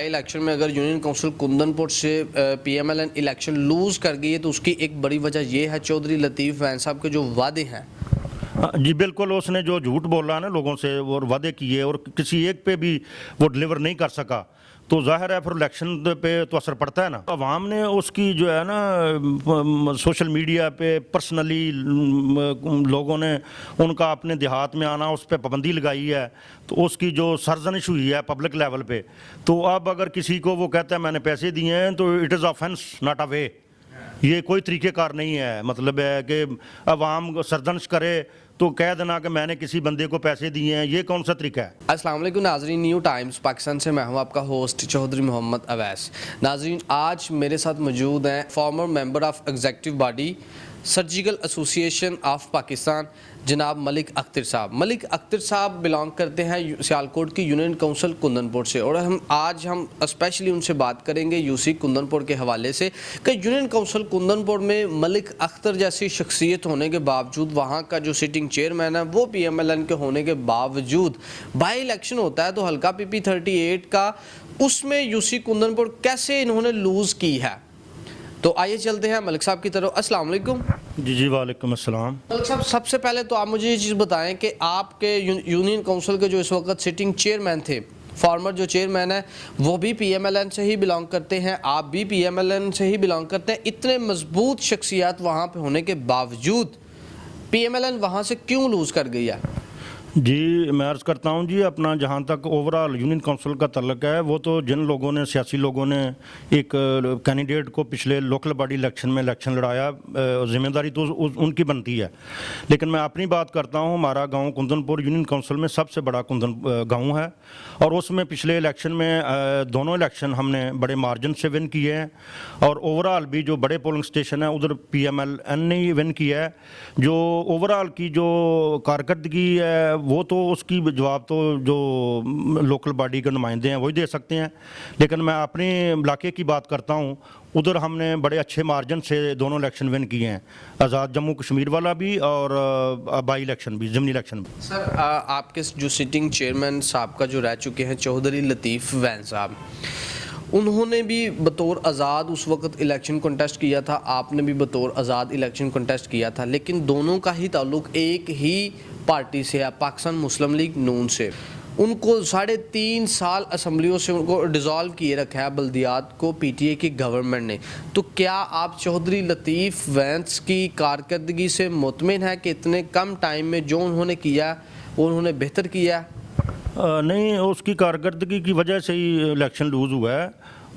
Election में अगर union council Kundanpur से पीएमएलएन इलेक्शन लूज कर गई है तो उसकी एक बड़ी वजह यह है चौधरी लतीफ़ वैन साहब के जो वादे हैं। जी बिल्कुल, उसने जो झूठ बोला है ना लोगों से और वादे किए और किसी एक पे भी वो डिलीवर नहीं कर सका, तो जाहिर है फिर इलेक्शन पे तो असर पड़ता है ना। अवाम ने उसकी जो है ना सोशल मीडिया पे पर्सनली लोगों ने उनका अपने देहात में आना उस पर पाबंदी लगाई है, तो उसकी जो सरजनिश हुई है पब्लिक लेवल पे, तो अब अगर किसी को वो कहता है मैंने पैसे दिए हैं तो it is offence not a way. ये कोई तरीक़ेकार नहीं है। मतलब है कि अवाम सरजनिश करे तो कह देना कि मैंने किसी बंदे को पैसे दिए हैं, ये कौन सा तरीका है। अस्सलाम वालेकुम नाजरीन, न्यू टाइम्स पाकिस्तान से मैं हूं आपका होस्ट चौधरी मोहम्मद अवैस। नाजरीन, आज मेरे साथ मौजूद हैं farmer member of executive body surgical association of Pakistan जनाब मलिक अख्तर साहब। मलिक अख्तर साहब बिलोंग करते हैं सियालकोट की यूनियन काउंसिल कुंदनपुर से, और आज हम स्पेशली उनसे बात करेंगे यूसी कुंदनपुर के हवाले से कि यूनियन काउंसिल कुंदनपुर में मलिक अख्तर जैसी शख्सियत होने के बावजूद, वहाँ का जो सिटिंग चेयरमैन है वो पीएमएलएन के होने के बावजूद बाई इलेक्शन होता है तो हल्का पीपी 38 का, उसमें यूसी कुंदनपुर कैसे इन्होंने लूज़ की है। तो आइए चलते हैं मलिक साहब की तरफ। अस्सलाम वालेकुम। जी वालेकुम अस्सलाम। मलिक साहब, सबसे पहले तो आप मुझे ये चीज़ बताएं कि आपके यूनियन काउंसिल के जो इस वक्त सिटिंग चेयरमैन थे, फॉर्मर जो चेयरमैन है वो भी पीएमएलएन से ही बिलोंग करते हैं, आप भी पीएमएलएन से ही बिलोंग करते हैं, इतने मजबूत शख्सियत वहाँ पे होने के बावजूद पीएमएलएन वहाँ से क्यों लूज़ कर गई है? जी मैं अर्ज़ करता हूँ जी, अपना जहाँ तक ओवरऑल यूनियन काउंसिल का तल्लक है, वो तो जिन लोगों ने सियासी लोगों ने एक कैंडिडेट को पिछले लोकल बॉडी इलेक्शन में इलेक्शन लड़ाया, ज़िम्मेदारी तो उनकी बनती है। लेकिन मैं अपनी बात करता हूँ, हमारा गांव कुंदनपुर यूनियन काउंसिल में सबसे बड़ा गांव है, और उसमें पिछले इलेक्शन में दोनों इलेक्शन हमने बड़े मार्जिन से विन किए हैं, और ओवरऑल भी जो बड़े पोलिंग स्टेशन है उधर पीएमएलएन ने ही विन किया है। जो ओवरऑल की जो कारकर्दगी है वो तो उसकी जवाब तो जो लोकल बॉडी के नुमाइंदे हैं वही दे सकते हैं, लेकिन मैं अपने इलाके की बात करता हूँ, उधर हमने बड़े अच्छे मार्जिन से दोनों इलेक्शन विन किए हैं, आज़ाद जम्मू कश्मीर वाला भी और बाई इलेक्शन भी, ज़िमनी इलेक्शन भी। सर, आपके जो सिटिंग चेयरमैन साहब का जो रह चुके हैं चौधरी लतीफ़ वैन साहब, उन्होंने भी बतौर आज़ाद उस वक्त इलेक्शन कंटेस्ट किया था, आपने भी बतौर आज़ाद इलेक्शन कंटेस्ट किया था, लेकिन दोनों का ही ताल्लुक़ एक ही पार्टी से है, पाकिस्तान मुस्लिम लीग नून से। उनको 3.5 साल असम्बलियों से उनको डिज़ोल्व किए रखा है बल्दियात को पीटीए की गवर्नमेंट ने। तो क्या आप चौधरी लतीफ़ वैंस की कारकर्दगी से मुतमिन है कि इतने कम टाइम में जो उन्होंने किया वो उन्होंने बेहतर किया? नहीं, उसकी कारकर्दगी की वजह से ही इलेक्शन लूज़ हुआ है।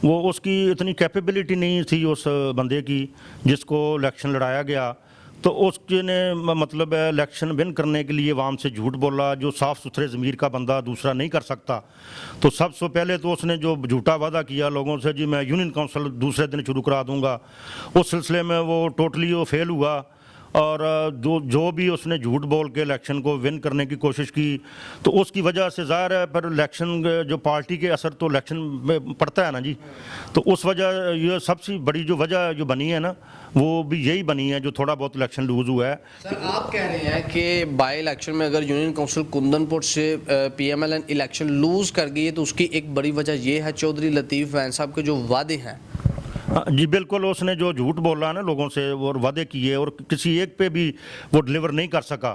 वो उसकी इतनी कैपेबिलिटी नहीं थी उस बंदे की जिसको इलेक्शन लड़ाया गया, तो उसके ने मतलब इलेक्शन विन करने के लिए आवाम से झूठ बोला, जो साफ़ सुथरे ज़मीर का बंदा दूसरा नहीं कर सकता। तो सबसे पहले तो उसने जो झूठा वादा किया लोगों से, जी मैं यूनियन काउंसिल दूसरे दिन शुरू करा दूंगा, उस सिलसिले में वो टोटली वो फेल हुआ, और जो भी उसने झूठ बोल के इलेक्शन को विन करने की कोशिश की, तो उसकी वजह से ज़ाहिर है पर इलेक्शन जो पार्टी के असर तो इलेक्शन में पड़ता है ना जी। तो उस वजह ये सबसे बड़ी जो वजह जो बनी है ना वो भी यही बनी है जो थोड़ा बहुत इलेक्शन लूज़ हुआ है। सर, आप कह रहे हैं कि बाई इलेक्शन में अगर यूनियन काउंसिल कुंदनपुर से पीएमएलएन इलेक्शन लूज़ कर गई है तो उसकी एक बड़ी वजह यह है चौधरी लतीफ़ वैन साहब के जो वादे हैं। जी बिल्कुल, उसने जो झूठ बोला ना लोगों से और वादे किए और किसी एक पे भी वो डिलीवर नहीं कर सका,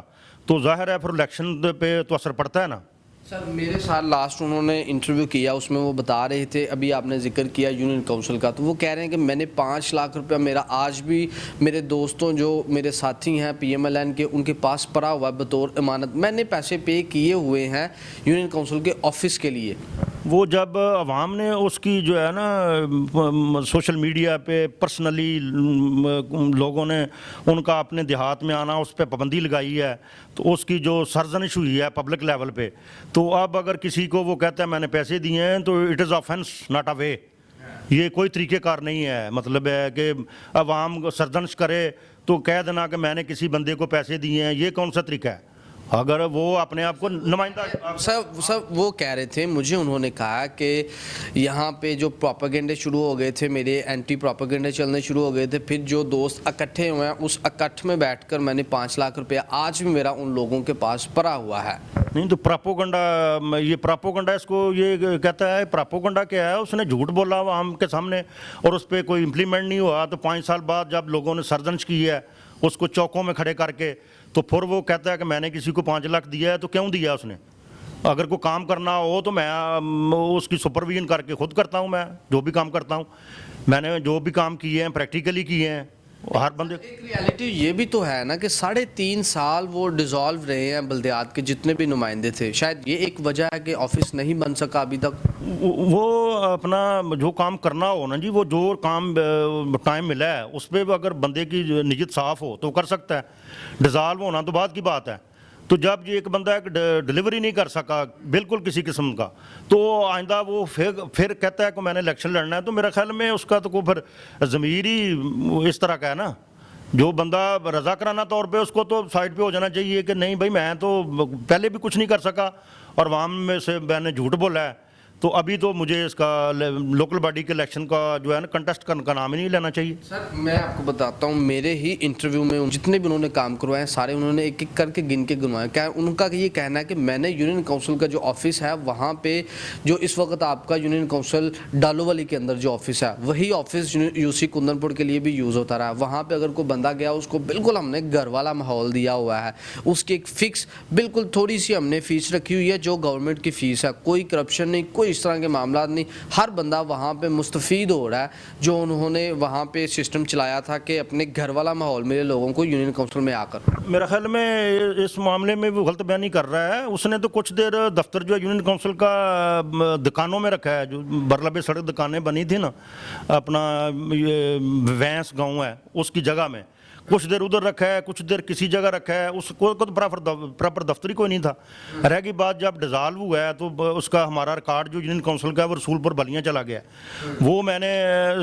तो जाहिर है फिर इलेक्शन पे तो असर पड़ता है ना। सर, मेरे साथ लास्ट उन्होंने इंटरव्यू किया, उसमें वो बता रहे थे, अभी आपने जिक्र किया यूनियन काउंसिल का, तो वो कह रहे हैं कि मैंने 5 लाख रुपया, मेरा आज भी मेरे दोस्तों जो मेरे साथी हैं पीएमएलएन के उनके पास पड़ा हुआ है बतौर इमानत, मैंने पैसे पे किए हुए हैं यूनियन काउंसिल के ऑफिस के लिए। वो जब अवाम ने उसकी जो है ना सोशल मीडिया पे पर्सनली लोगों ने उनका अपने देहात में आना उस पर पाबंदी लगाई है, तो उसकी जो सरजनिश हुई है पब्लिक लेवल पे, तो अब अगर किसी को वो कहता है मैंने पैसे दिए हैं तो it is offence not a way. ये कोई तरीक़ेकार नहीं है। मतलब है कि अवाम सरजनिश करे तो कह देना कि मैंने किसी बंदे को पैसे दिए हैं, ये कौन सा तरीका है। अगर वो अपने आप को नुमाइंदा सर वो कह रहे थे, मुझे उन्होंने कहा कि यहाँ पे जो प्रोपेगेंडे शुरू हो गए थे, मेरे एंटी प्रोपेगेंडे चलने शुरू हो गए थे, फिर जो दोस्त इकट्ठे हुए हैं उस इकट्ठ में बैठकर मैंने 5 लाख रुपया आज भी मेरा उन लोगों के पास पड़ा हुआ है। नहीं तो प्रापोगंडा, ये प्रापोगंडा इसको ये कहता है। प्रापोगंडा क्या है? उसने झूठ बोला आवाम के सामने और उस पर कोई इम्प्लीमेंट नहीं हुआ, तो 5 साल बाद जब लोगों ने सर्जन की है उसको चौकों में खड़े करके, तो फिर वो कहता है कि मैंने किसी को 5 लाख दिया है। तो क्यों दिया उसने? अगर कोई काम करना हो तो मैं उसकी सुपरविजन करके खुद करता हूँ। मैं जो भी काम करता हूँ, मैंने जो भी काम किए हैं प्रैक्टिकली किए हैं। हर बंदे एक रियलिटी ये भी तो है ना कि 3.5 साल वो डिसॉल्व रहे हैं बल्दियात के जितने भी नुमाइंदे थे। शायद ये एक वजह है कि ऑफिस नहीं बन सका अभी तक। वो अपना जो काम करना हो ना जी, वो जो काम टाइम मिला है उस पर अगर बंदे की नियत साफ हो तो कर सकता है। डिसॉल्व होना तो बाद की बात है। तो जब ये एक बंदा एक डिलीवरी नहीं कर सका बिल्कुल किसी किस्म का, तो आइंदा वो फिर कहता है कि मैंने इलेक्शन लड़ना है, तो मेरा ख्याल में उसका तो कोई फिर ज़मीर ही इस तरह का है ना। जो बंदा रजा कराना तौर पे, उसको तो साइड पे हो जाना चाहिए कि नहीं भाई मैं तो पहले भी कुछ नहीं कर सका और वाम में से मैंने झूठ बोला है, तो अभी तो मुझे इसका लोकल बॉडी के इलेक्शन का जो है ना कंटेस्ट करने का नाम ही नहीं लेना चाहिए। सर मैं आपको बताता हूँ, मेरे ही इंटरव्यू में जितने भी उन्होंने काम करवाए सारे उन्होंने एक एक करके गिन के गिनवाए। क्या उनका ये कहना है कि मैंने यूनियन काउंसिल का जो ऑफिस है वहाँ पे जो इस वक्त आपका यूनियन काउंसिल डालोवाली के अंदर जो ऑफिस है वही ऑफिस यूसी कुंदनपुर के लिए भी यूज़ होता रहा। वहाँ पर अगर कोई बंदा गया उसको बिल्कुल हमने घर वाला माहौल दिया हुआ है, उसकी एक फिक्स बिल्कुल थोड़ी सी हमने फीस रखी हुई है जो गवर्नमेंट की फ़ीस है। कोई करप्शन नहीं, कोई इस तरह के मामला नहीं, हर बंदा वहाँ पे मुस्तफ़ीद हो रहा है। जो उन्होंने वहाँ पे सिस्टम चलाया था कि अपने घर वाला माहौल मिले लोगों को यूनियन काउंसिल में आकर। मेरा ख्याल में इस मामले में वो गलत बयानी कर रहा है। उसने तो कुछ देर दफ्तर जो यूनियन काउंसिल का दुकानों में रखा है, जो बरलबे सड़क दुकानें बनी थी ना, अपना ये वैंस गाँव है उसकी जगह में कुछ देर उधर रखा है, कुछ देर किसी जगह रखा है। उसको तो प्रॉपर दफ्तर ही कोई नहीं था। रह गई बात जब डिज़ाल्व हुआ है तो उसका हमारा रिकॉर्ड जो यूनियन काउंसिल का है वो रसूलपुर बलियाँ चला गया। वो मैंने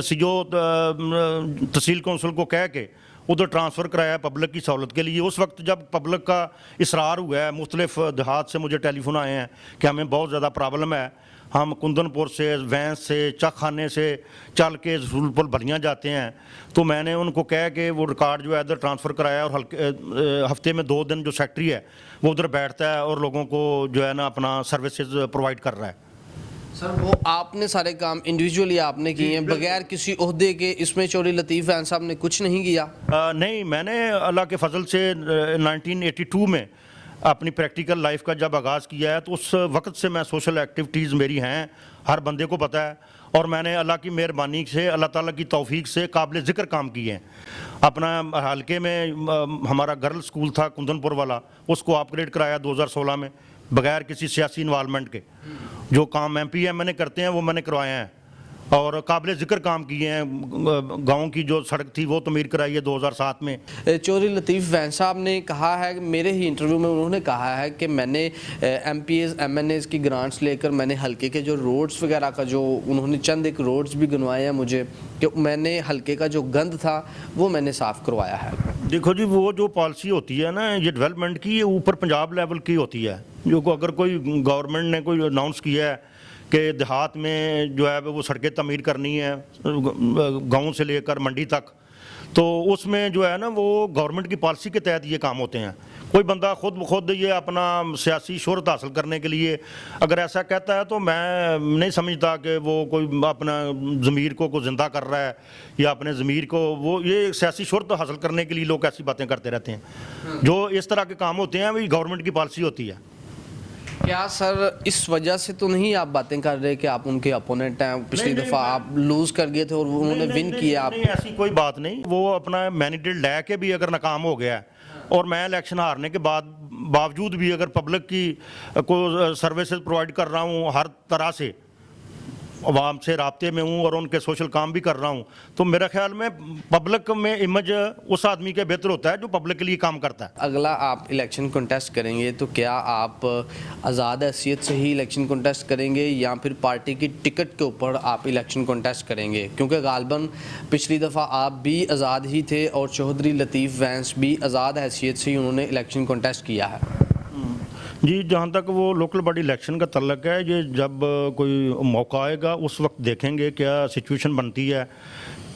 सीओ तहसील काउंसिल को कह के उधर ट्रांसफ़र कराया पब्लिक की सहूलत के लिए। उस वक्त जब पब्लिक का इसरार हुआ है, मुख्तलिफ देहात से मुझे टेलीफोन आए हैं कि हमें बहुत ज़्यादा प्रॉब्लम है, हम कुंदनपुर से वैंस से चखाने से चल के रसूलपुर बलियाँ जाते हैं, तो मैंने उनको कह के वो रिकॉर्ड जो है इधर ट्रांसफ़र कराया और हफ्ते में 2 दिन जो सेक्रेटरी है वो उधर बैठता है और लोगों को जो है ना अपना सर्विसेज प्रोवाइड कर रहा है। सर वो आपने सारे काम इंडिविजुअली आपने किए हैं बगैर किसी ओहदे के? इसमें चौधरी लतीफ़ वैन साहब ने कुछ नहीं किया? नहीं, मैंने अल्लाह के फजल से 1982 में अपनी प्रैक्टिकल लाइफ का जब आगाज़ किया है तो उस वक्त से मैं सोशल एक्टिविटीज़ मेरी हैं, हर बंदे को पता है। और मैंने अल्लाह की मेहरबानी से, अल्लाह ताला की तौफीक से काबिल ज़िक्र काम किए हैं। अपना हल्के में हमारा गर्ल्स स्कूल था कुंदनपुर वाला, उसको अपग्रेड कराया 2016 में बगैर किसी सियासी इन्वॉल्वमेंट के। जो काम MPMN करते हैं वो मैंने करवाए हैं और काबिल ज़िक्र काम किए हैं। गाँव की जो सड़क थी वो तमीर कराई है 2007 में। चौधरी लतीफ़ वैन साहब ने कहा है, मेरे ही इंटरव्यू में उन्होंने कहा है कि मैंने MPs MNAs की ग्रांट्स लेकर मैंने हल्के के जो रोड्स वगैरह का जो उन्होंने चंद एक रोड्स भी गिनवाए हैं मुझे, कि मैंने हल्के का जो गंद था वो मैंने साफ़ करवाया है। देखो जी, वो जो पॉलिसी होती है ना ये डेवलपमेंट की, ये ऊपर पंजाब लेवल की होती है। जो अगर कोई गवर्नमेंट ने कोई अनाउंस किया है कि देहात में जो है वो सड़कें तमीर करनी है गाँव से लेकर मंडी तक, तो उसमें जो है ना वो गवर्नमेंट की पॉलिसी के तहत ये काम होते हैं। कोई बंदा खुद ब खुद ये अपना सियासी शोहरत हासिल करने के लिए अगर ऐसा कहता है तो मैं नहीं समझता कि वो कोई अपना ज़मीर को ज़िंदा कर रहा है या अपने ज़मीर को वो ये सियासी शोहरत हासिल करने के लिए लोग ऐसी बातें करते रहते हैं। जो इस तरह के काम होते हैं वही गवर्नमेंट की पॉलिसी होती है। क्या सर इस वजह से तो नहीं आप बातें कर रहे कि आप उनके अपोनेंट हैं? पिछली दफ़ा आप लूज कर गए थे और उन्होंने विन किया। नहीं, ऐसी कोई बात नहीं। वो अपना मैंडेट लेके भी अगर नाकाम हो गया है और मैं इलेक्शन हारने के बावजूद भी अगर पब्लिक की को सर्विसेज प्रोवाइड कर रहा हूँ, हर तरह से आवाम से राब्ते में हूँ और उनके सोशल काम भी कर रहा हूँ, तो मेरा ख्याल में पब्लिक में इमेज उस आदमी के बेहतर होता है जो पब्लिक के लिए काम करता है। अगला आप इलेक्शन कंटेस्ट करेंगे तो क्या आप आज़ाद हैसियत से ही इलेक्शन कंटेस्ट करेंगे या फिर पार्टी की टिकट के ऊपर आप इलेक्शन कंटेस्ट करेंगे? क्योंकि गालबन पिछली दफ़ा आप भी आज़ाद ही थे और चौधरी लतीफ़ वैंस भी आज़ाद हैसियत से ही उन्होंने इलेक्शन कंटेस्ट किया है। जी, जहाँ तक वो लोकल बॉडी इलेक्शन का तल्लक है, ये जब कोई मौका आएगा उस वक्त देखेंगे क्या सिचुएशन बनती है,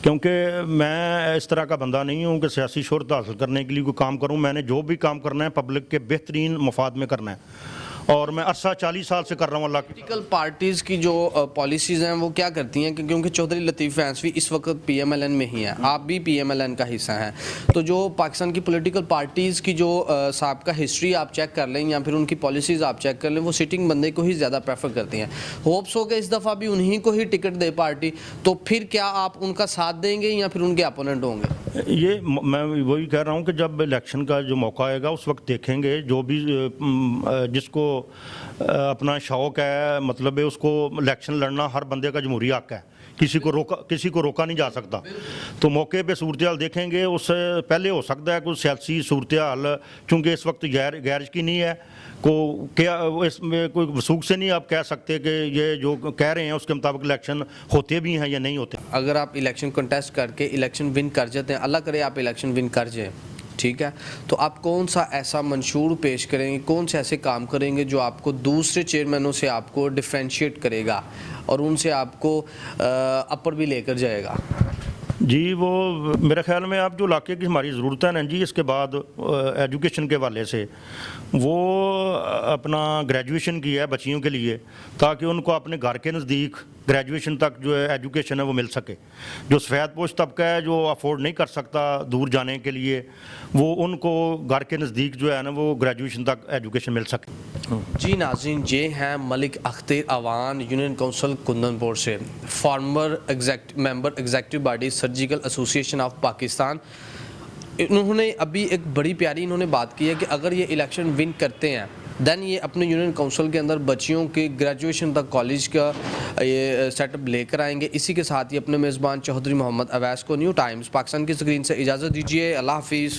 क्योंकि मैं इस तरह का बंदा नहीं हूँ कि सियासी शोहरत हासिल करने के लिए कोई काम करूँ। मैंने जो भी काम करना है पब्लिक के बेहतरीन मफाद में करना है, और मैं अरसा 40 साल से कर रहा हूँ अल्लाह की। पॉलिटिकल पार्टीज़ की जो पॉलिसीज़ हैं वो क्या करती हैं क्योंकि चौधरी लतीफ़ फैंसवी इस वक्त पीएमएलएन में ही हैं, आप भी पीएमएलएन का हिस्सा हैं, तो जो पाकिस्तान की पॉलिटिकल पार्टीज़ की जो साबिका हिस्ट्री आप चेक कर लें या फिर उनकी पॉलिसीज़ आप चेक कर लें, वो सिटिंग बंदे को ही ज़्यादा प्रेफर करती हैं। होप्स हो कि इस दफ़ा भी उन्हीं को ही टिकट दे पार्टी, तो फिर क्या आप उनका साथ देंगे या फिर उनके अपोनेंट होंगे? ये मैं वही कह रहा हूँ कि जब इलेक्शन का जो मौका आएगा उस वक्त देखेंगे। जो भी जिसको अपना शौक़ है, मतलब है, उसको इलेक्शन लड़ना हर बंदे का जमहूरी हक है, किसी को रोका नहीं जा सकता। तो मौके पे सूरत हाल देखेंगे, उससे पहले हो सकता है कुछ सियासी सूरत हाल, चूँकि इस वक्त गैर यकीनी है को क्या इसमें कोई वसूख से नहीं आप कह सकते कि ये जो कह रहे हैं उसके मुताबिक इलेक्शन होते भी हैं या नहीं होते। अगर आप इलेक्शन कंटेस्ट करके इलेक्शन विन कर जाते हैं, अल्लाह करे आप इलेक्शन विन कर जाए, ठीक है, तो आप कौन सा ऐसा मंशूर पेश करेंगे, कौन से ऐसे काम करेंगे जो आपको दूसरे चेयरमैनों से आपको डिफ्रेंशिएट करेगा और उनसे आपको अपर भी लेकर जाएगा? जी, वो मेरे ख्याल में आप जो इलाके की हमारी ज़रूरत है ना जी, इसके बाद एजुकेशन के हवाले से वो अपना ग्रेजुएशन की है बच्चियों के लिए, ताकि उनको अपने घर के नज़दीक ग्रेजुएशन तक जो है एजुकेशन है वो मिल सके। जो सफ़ेद पोश तबका है जो अफोर्ड नहीं कर सकता दूर जाने के लिए, वो उनको घर के नज़दीक जो है ना वो ग्रेजुएशन तक एजुकेशन मिल सके। जी नाज़रीन, ये हैं मलिक अख्तर अवान, यूनियन काउंसिल कुंदनपुर से, farmer member executive body surgical association of Pakistan. इन्होंने अभी एक बड़ी प्यारी इन्होंने बात की है कि अगर ये इलेक्शन विन करते हैं दैन ये अपने यूनियन काउंसिल के अंदर बच्चियों के ग्रेजुएशन तक कॉलेज का ये सेटअप लेकर आएंगे। इसी के साथ ही अपने मेज़बान चौधरी मोहम्मद अवैस को न्यू टाइम्स पाकिस्तान की स्क्रीन से इजाज़त दीजिए। अल्लाह हाफिज़।